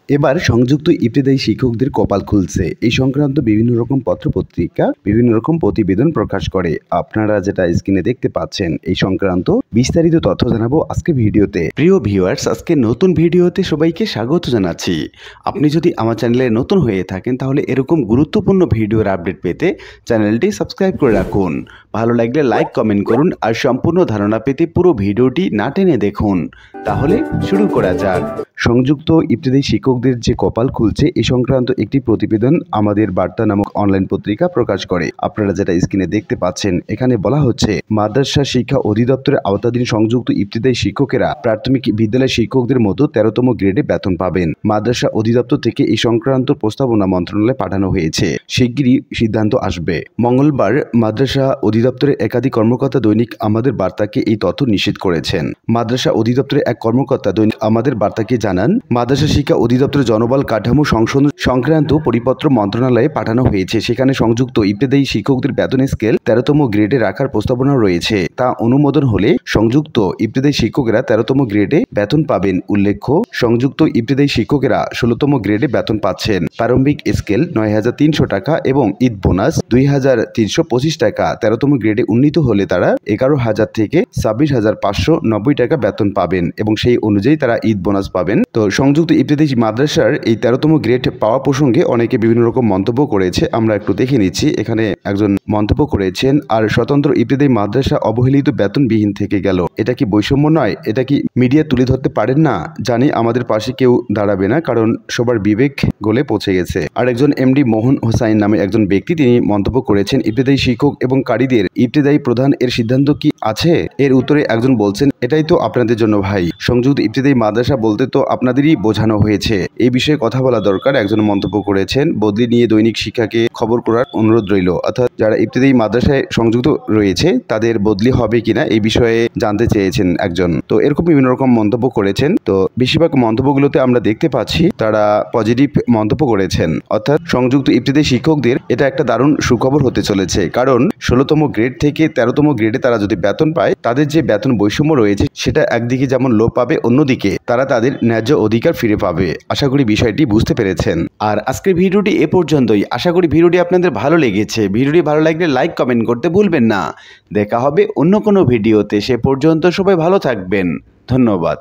এবার সংযুক্ত ইবতেদায়ী শিক্ষকদের কপাল খুলছে। এই সংক্রান্ত বিভিন্ন রকম পত্রপত্রিকা বিভিন্ন রকম প্রতিবেদন প্রকাশ করে। আপনারা যেটা স্ক্রিনে দেখতে পাচ্ছেন এই সংক্রান্ত বিস্তারিত তথ্য জানাবো আজকে ভিডিওতে। প্রিয় ভিউয়ার্স, আজকে নতুন ভিডিওতে সবাইকে স্বাগত জানাচ্ছি। আপনি যদি আমার চ্যানেলে নতুন হয়ে থাকেন তাহলে এরকম গুরুত্বপূর্ণ ভিডিওর আপডেট পেতে চ্যানেলটি সাবস্ক্রাইব করে রাখুন। ভালো লাগলে লাইক কমেন্ট করুন আর সম্পূর্ণ ধারণা পেতে পুরো ভিডিওটি না টেনে দেখুন। তাহলে শুরু করা যাক। সংযুক্ত ইবতেদায়ী শিক্ষকদের যে কপাল খুলছে এই সংক্রান্ত একটি প্রতিবেদন আমাদের বার্তা নামক অনলাইন পত্রিকা প্রকাশ করে। আপনারা যেটা স্ক্রিনে দেখতে পাচ্ছেন, এখানে বলা হচ্ছে মাদ্রাসা শিক্ষা অধিদপ্তরের আওতাধীন সংযুক্ত ইবতেদায়ী শিক্ষকেরা প্রাথমিক বিদ্যালয় শিক্ষকদের মতো 13তম গ্রেডে বেতন পাবেন। মাদ্রাসা অধিদপ্তর থেকে এই সংক্রান্ত প্রস্তাবনা মন্ত্রণালয়ে পাঠানো হয়েছে। শিগগিরই সিদ্ধান্ত আসবে। মঙ্গলবার মাদ্রাসা অধিদপ্তরের একাধিক কর্মকর্তা দৈনিক আমাদের বার্তাকে এই তথ্য নিশ্চিত করেছেন। মাদ্রাসা অধিদপ্তরের এক কর্মকর্তা দৈনিক আমাদের বার্তাকে জানান, মাদ্রাসা শিক্ষা অধিদপ্তরের জনবল কাঠামো সংশোধন সংক্রান্ত পরিপত্র মন্ত্রণালয়ে পাঠানো হয়েছে। সেখানে সংযুক্ত ইবতেদায়ী শিক্ষকদের বেতন স্কেল 13তম গ্রেডে রাখার প্রস্তাবনা রয়েছে। তা অনুমোদন হলে সংযুক্ত ইবতেদায়ী শিক্ষকেরা 13তম গ্রেডে বেতন পাবেন। উল্লেখ্য, সংযুক্ত ইবতেদায়ী শিক্ষকেরা 16তম গ্রেডে বেতন পাচ্ছেন। প্রারম্ভিক স্কেল 9,300 টাকা এবং ঈদ বোনাস 2,325 টাকা। 13তম গ্রেডে উন্নীত হলে তারা 11,000 থেকে 26,590 টাকা বেতন পাবেন এবং সেই অনুযায়ী তারা ঈদ বোনাস পাবেন। তো সংযুক্ত ইবতেদায়ী মাদ্রাসার এই 13তম গ্রেড পাওয়া প্রসঙ্গে অনেকে বিভিন্ন রকম মন্তব্য করেছে। আমরা একটু দেখে নিচ্ছি। এখানে একজন মন্তব্য করেছেন, আর স্বতন্ত্র ইবতেদায়ী মাদ্রাসা অবহেলিত বেতনবিহীন থেকে গেল। এটা কি বৈষম্য নয়? এটা কি মিডিয়া তুলে ধরতে পারেন না? জানি আমাদের পাশে কেউ দাঁড়াবে না, কারণ সবার বিবেক গলে পৌঁছে গেছে। আর একজন এমডি মোহন হোসাইন নামে একজন ব্যক্তি, তিনি মন্তব্য করেছেন, ইবতেদায়ী শিক্ষক এবং কারীদের ইবতেদায়ী প্রধান এর সিদ্ধান্ত কি আছে? এর উত্তরে একজন বলছেন, এটাই তো আপনাদের জন্য ভাই, সংযুক্ত ইবতেদায়ী মাদ্রাসা বলতে তো আপনাদেরই বোঝানো হয়েছে। এই বিষয়ে কথা বলা দরকার। একজন মন্তব্য করেছেন, বদলি নিয়ে দৈনিক শিক্ষাকে খবর করার অনুরোধ রইল। অর্থাৎ যারা ইবতেদায়ী মাদ্রাসায় সংযুক্ত রয়েছে তাদের বদলি হবে কিনা এই বিষয়ে জানতে চেয়েছেন একজন। তো এরকম বিভিন্ন রকম মন্তব্য করেছেন। তো বেশিরভাগ মন্তব্যগুলোতে আমরা দেখতে পাচ্ছি তারা পজিটিভ মন্তব্য করেছেন। অর্থাৎ সংযুক্ত ইবতেদায়ী শিক্ষকদের এটা একটা দারুণ সুখবর হতে চলেছে, কারণ 16তম গ্রেড থেকে 13তম গ্রেডে তারা যদি বেতন পায়, তাদের যে বেতন বৈষম্য রয়েছে সেটা একদিকে যেমন লোপ পাবে, অন্যদিকে তারা তাদের ন্যায্য অধিকার ফিরে পাবে। আশা করি বিষয়টি বুঝতে পেরেছেন। আর আজকের ভিডিওটি এ পর্যন্তই। আশা করি ভিডিওটি আপনাদের ভালো লেগেছে। ভিডিওটি ভালো লাগলে লাইক কমেন্ট করতে ভুলবেন না। দেখা হবে অন্য কোনো ভিডিওতে। সে পর্যন্ত সবাই ভালো থাকবেন। ধন্যবাদ।